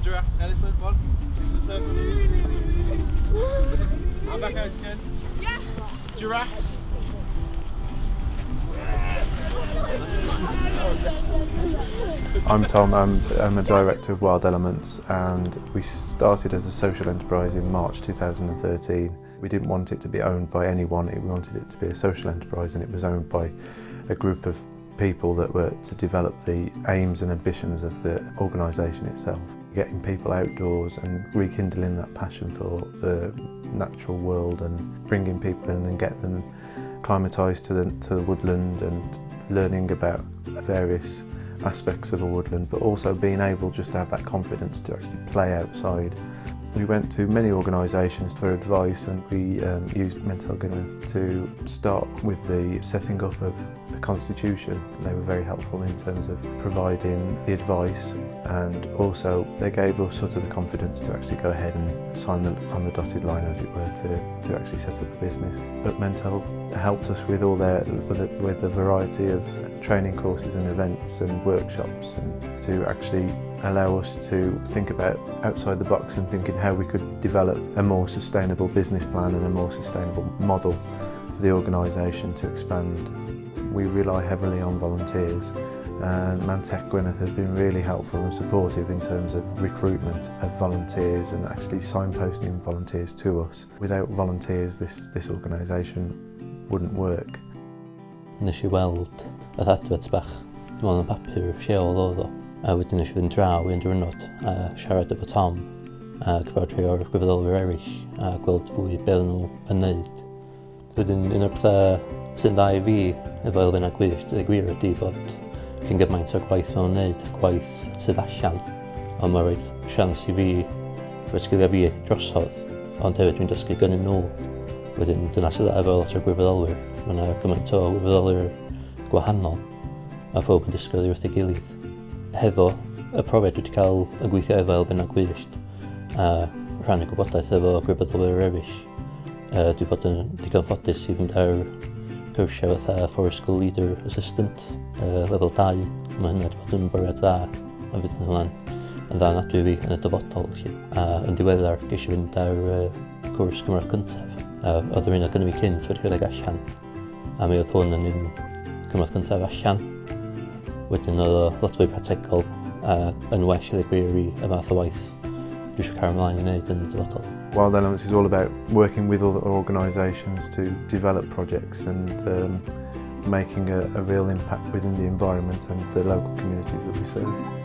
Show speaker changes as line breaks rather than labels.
giraffe, elephant, one. Into the circle. And back out again. Yeah. Giraffe.
I'm Tom, I'm a director of Wild Elements, and we started as a social enterprise in March 2013. We didn't want it to be owned by anyone, we wanted it to be a social enterprise, and it was owned by a group of people that were to develop the aims and ambitions of the organisation itself. Getting people outdoors and rekindling that passion for the natural world and bringing people in and get them acclimatised to the woodland and learning about various aspects of a woodland, but also being able just to have that confidence to actually play outside. We went to many organisations for advice, and we used Mantell to start with the setting up of the constitution. They were very helpful in terms of providing the advice, and also they gave us sort of the confidence to actually go ahead and sign on the dotted line, as it were, to actually set up the business. But Mantell helped us with all with a variety of training courses and events and workshops, and to actually allow us to think about outside the box and thinking how we could develop a more sustainable business plan and a more sustainable model for the organisation to expand. We rely heavily on volunteers, and Mantell Gwynedd has been really helpful and supportive in terms of recruitment of volunteers and actually signposting volunteers to us. Without volunteers, this organisation wouldn't work.
Nes I weld y ddadfed bach mewn papur lleol oedd o. A wedyn nes I fynd draw un diwrnod a siarad efo Tom a gyfod rhai o'r gwirfoddolwyr eraill a gweld fwy be oedden nhw yn neud. Wedyn un o'r pethau sy'n dda i fi efo elfen a gwyllt y gwir ydy bod cyn gymaint o'r gwaith mewn wneud, gwaith sydd allan. Ond mae'n rhaid sians i fi, rhaid sgiliau fi drosodd, ond hefyd dwi'n dysgu gynnyn nhw. Wedyn dyna sydd efo lot o'r gwirfoddolwyr. Mae yna gymaint o gwirfoddolwyr gwahanol a pob yn disgwyl i wrth ei gilydd. Hefo y profiad dwi wedi cael yn gweithio efo elfen a gwyllt a rhannu gwybodaeth efo gwirfoddolwyr eraill. Dwi bod yn digon ffodus i fynd ar cwrsiau fatha Forest School Leader Assistant lefel 2. Mae hynny wedi bod yn bwriad dda a fydd hwnna'n dda nadwy fi yn y dyfodol. Yn diweddar geisio fynd ar cwrs gymraeth cyntaf. Oedd yr un o gynnu fi cynt wedi rhedeg allan, a mi oedd hwn yn un gymraeth cyntaf allan. Wedyn oedd o lot fwy practegol a yn well i gwir i y math o waith dwi eisiau cario ymlaen i wneud yn y dyfodol.
Wild Elements is all about working with other organisations to develop projects and making a real impact within the environment and the local communities that we serve.